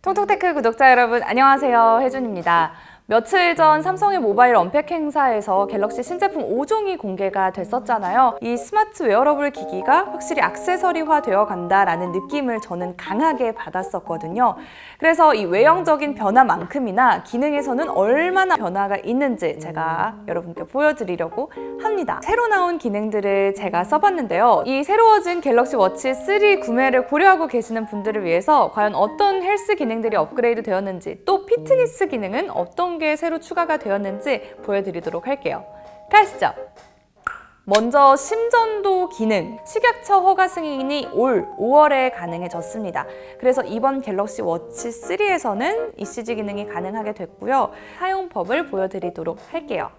통통테크 구독자 여러분 안녕하세요, 혜준입니다. 며칠 전 삼성의 모바일 언팩 행사에서 갤럭시 신제품 5종이 공개가 됐었잖아요. 이 스마트 웨어러블 기기가 확실히 액세서리화 되어 간다라는 느낌을 저는 강하게 받았었거든요. 그래서 이 외형적인 변화만큼이나 기능에서는 얼마나 변화가 있는지 제가 여러분께 보여드리려고 합니다. 새로 나온 기능들을 제가 써봤는데요. 이 새로워진 갤럭시 워치 3 구매를 고려하고 계시는 분들을 위해서 과연 어떤 헬스 기능들이 업그레이드 되었는지, 또 피트니스 기능은 어떤 게 새로 추가가 되었는지 보여드리도록 할게요. 가시죠. 먼저 심전도 기능, 식약처 허가 승인이 올 5월에 가능해졌습니다. 그래서 이번 갤럭시 워치 3에서는 ECG 기능이 가능하게 됐고요. 사용법을 보여드리도록 할게요.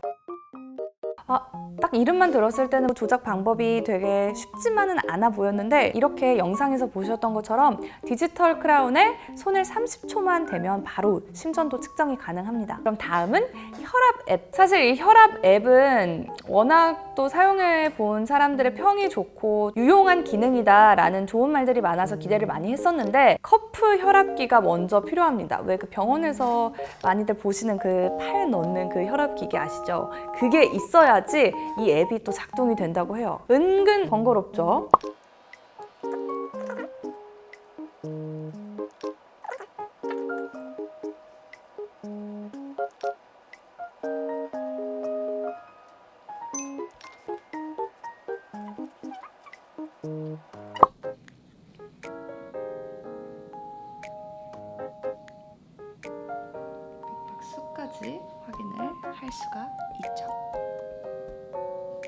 딱 이름만 들었을 때는 조작 방법이 되게 쉽지만은 않아 보였는데, 이렇게 영상에서 보셨던 것처럼 디지털 크라운에 손을 30초만 대면 바로 심전도 측정이 가능합니다. 그럼 다음은 혈압 앱. 사실 이 혈압 앱은 워낙 또 사용해 본 사람들의 평이 좋고 유용한 기능이다 라는 좋은 말들이 많아서 기대를 많이 했었는데, 커프 혈압기가 먼저 필요합니다. 왜 그 병원에서 많이들 보시는 그 팔 넣는 그 혈압기기 아시죠? 그게 있어야지 이 앱이 또 작동이 된다고 해요. 은근 번거롭죠? 수까지 확인을 할 수가 있죠.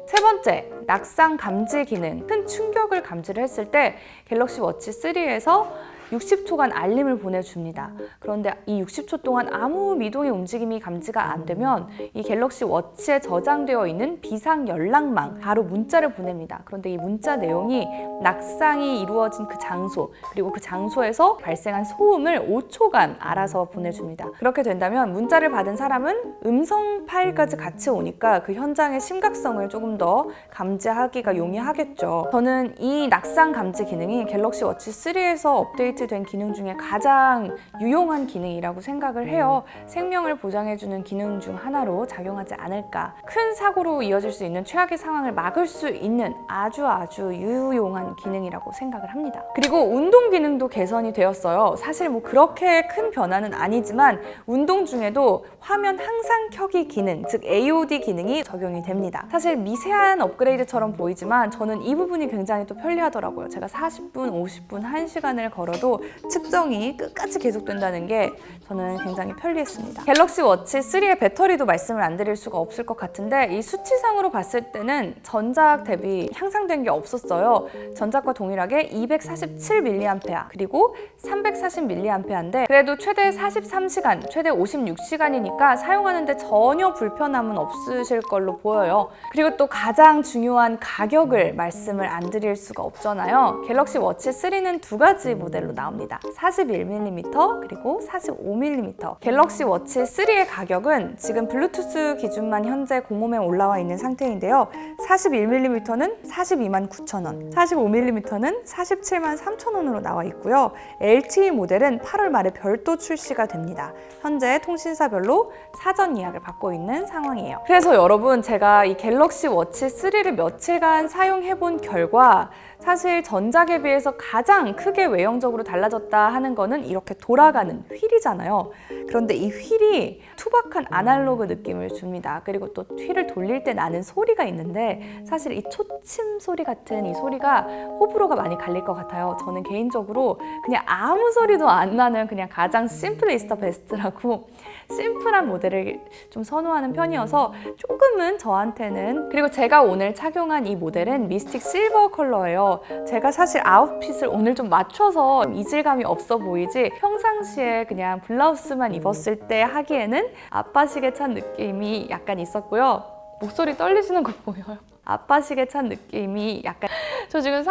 세 번째, 낙상 감지 기능. 큰 충격을 감지를 했을 때 갤럭시 워치 3에서 60초간 알림을 보내줍니다. 그런데 이 60초 동안 아무 미동의 움직임이 감지가 안 되면 이 갤럭시 워치에 저장되어 있는 비상 연락망, 바로 문자를 보냅니다. 그런데 이 문자 내용이 낙상이 이루어진 그 장소, 그리고 그 장소에서 발생한 소음을 5초간 알아서 보내줍니다. 그렇게 된다면 문자를 받은 사람은 음성 파일까지 같이 오니까 그 현장의 심각성을 조금 더 감지하기가 용이하겠죠. 저는 이 낙상 감지 기능이 갤럭시 워치 3에서 업데이트 된 기능 중에 가장 유용한 기능이라고 생각을 해요. 생명을 보장해주는 기능 중 하나로 작용하지 않을까. 큰 사고로 이어질 수 있는 최악의 상황을 막을 수 있는 아주 유용한 기능이라고 생각을 합니다. 그리고 운동 기능도 개선이 되었어요. 사실 뭐 그렇게 큰 변화는 아니지만 운동 중에도 화면 항상 켜기 기능, 즉 AOD 기능이 적용이 됩니다. 사실 미세한 업그레이드처럼 보이지만 저는 이 부분이 굉장히 또 편리하더라고요. 제가 40분, 50분, 1시간을 걸어도 측정이 끝까지 계속된다는 게 저는 굉장히 편리했습니다. 갤럭시 워치 3의 배터리도 말씀을 안 드릴 수가 없을 것 같은데, 이 수치상으로 봤을 때는 전작 대비 향상된 게 없었어요. 전작과 동일하게 247mAh 그리고 340mAh인데 그래도 최대 43시간, 최대 56시간이니까 사용하는데 전혀 불편함은 없으실 걸로 보여요. 그리고 또 가장 중요한 가격을 말씀을 안 드릴 수가 없잖아요. 갤럭시 워치 3는 두 가지 모델로 나옵니다. 41mm 그리고 45mm. 갤럭시 워치 3의 가격은 지금 블루투스 기준만 현재 공홈에 올라와 있는 상태인데요. 41mm는 429,000원, 45mm는 473,000원으로 나와 있고요. LTE 모델은 8월 말에 별도 출시가 됩니다. 현재 통신사별로 사전 예약을 받고 있는 상황이에요. 그래서 여러분, 제가 이 갤럭시 워치 3를 며칠간 사용해본 결과 사실 전작에 비해서 가장 크게 외형적으로 달라졌다 하는 거는 이렇게 돌아가는 휠이잖아요. 그런데 이 휠이 투박한 아날로그 느낌을 줍니다. 그리고 또 휠을 돌릴 때 나는 소리가 있는데, 사실 이 초침 소리 같은 이 소리가 호불호가 많이 갈릴 것 같아요. 저는 개인적으로 그냥 아무 소리도 안 나는 그냥 가장 심플 이즈 더 베스트라고 심플한 모델을 좀 선호하는 편이어서 조금은 저한테는. 그리고 제가 오늘 착용한 이 모델은 미스틱 실버 컬러예요. 제가 사실 아웃핏을 오늘 좀 맞춰서 이질감이 없어 보이지, 평상시에 그냥 블라우스만 입었을 때 하기에는 아빠식에 찬 느낌이 약간 있었고요. 목소리 떨리시는 거 보여요? 아빠식에 찬 느낌이 약간 저 지금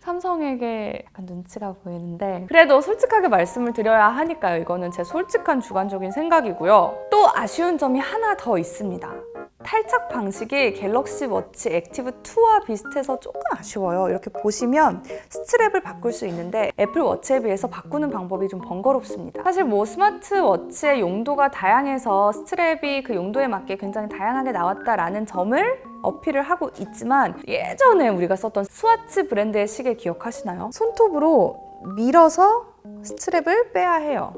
삼성에게 약간 눈치가 보이는데, 그래도 솔직하게 말씀을 드려야 하니까요. 이거는 제 솔직한 주관적인 생각이고요. 또 아쉬운 점이 하나 더 있습니다. 탈착 방식이 갤럭시 워치 액티브 2와 비슷해서 조금 아쉬워요. 이렇게 보시면 스트랩을 바꿀 수 있는데 애플 워치에 비해서 바꾸는 방법이 좀 번거롭습니다. 사실 뭐 스마트워치의 용도가 다양해서 스트랩이 그 용도에 맞게 굉장히 다양하게 나왔다라는 점을 어필을 하고 있지만, 예전에 우리가 썼던 스와치 브랜드의 시계 기억하시나요? 손톱으로 밀어서 스트랩을 빼야 해요.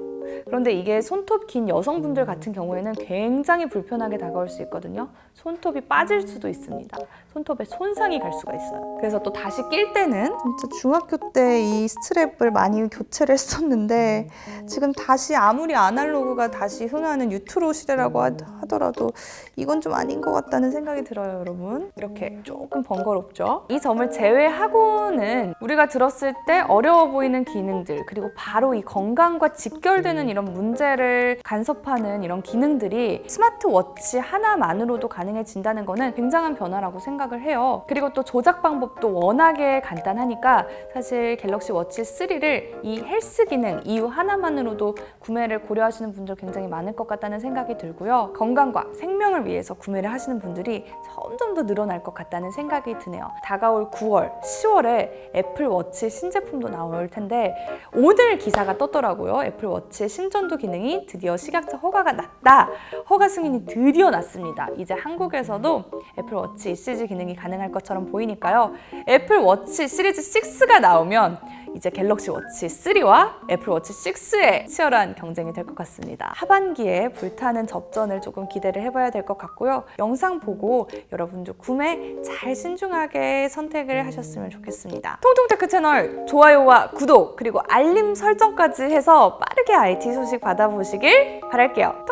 그런데 이게 손톱 긴 여성분들 같은 경우에는 굉장히 불편하게 다가올 수 있거든요. 손톱이 빠질 수도 있습니다. 손톱에 손상이 갈 수가 있어요. 그래서 또 다시 낄 때는 진짜 중학교 때 이 스트랩을 많이 교체를 했었는데, 지금 다시 아무리 아날로그가 다시 흥하는 뉴트로 시대라고 하더라도 이건 좀 아닌 것 같다는 생각이 들어요, 여러분. 이렇게 조금 번거롭죠? 이 점을 제외하고는 우리가 들었을 때 어려워 보이는 기능들, 그리고 바로 이 건강과 직결되는 이런 문제를 간섭하는 이런 기능들이 스마트워치 하나만으로도 가능해진다는 거는 굉장한 변화라고 생각을 해요. 그리고 또 조작 방법도 워낙에 간단하니까 사실 갤럭시 워치 3를 이 헬스 기능 이유 하나만으로도 구매를 고려하시는 분들 굉장히 많을 것 같다는 생각이 들고요. 건강과 생명을 위해서 구매를 하시는 분들이 점점 더 늘어날 것 같다는 생각이 드네요. 다가올 9월, 10월에 애플 워치 신제품도 나올 텐데, 오늘 기사가 떴더라고요. 애플 워치의 신전도 기능이 드디어 식약처 허가가 났다. 허가 승인이 드디어 났습니다. 이제 한국에서도 애플 워치 ECG 기능이 가능할 것처럼 보이니까요. 애플 워치 시리즈 6가 나오면 이제 갤럭시 워치 3와 애플 워치 6의 치열한 경쟁이 될 것 같습니다. 하반기에 불타는 접전을 조금 기대를 해봐야 될 것 같고요. 영상 보고 여러분들 구매 잘 신중하게 선택을 하셨으면 좋겠습니다. 통통테크 채널 좋아요와 구독, 그리고 알림 설정까지 해서 빠르게 IT 소식 받아보시길 바랄게요.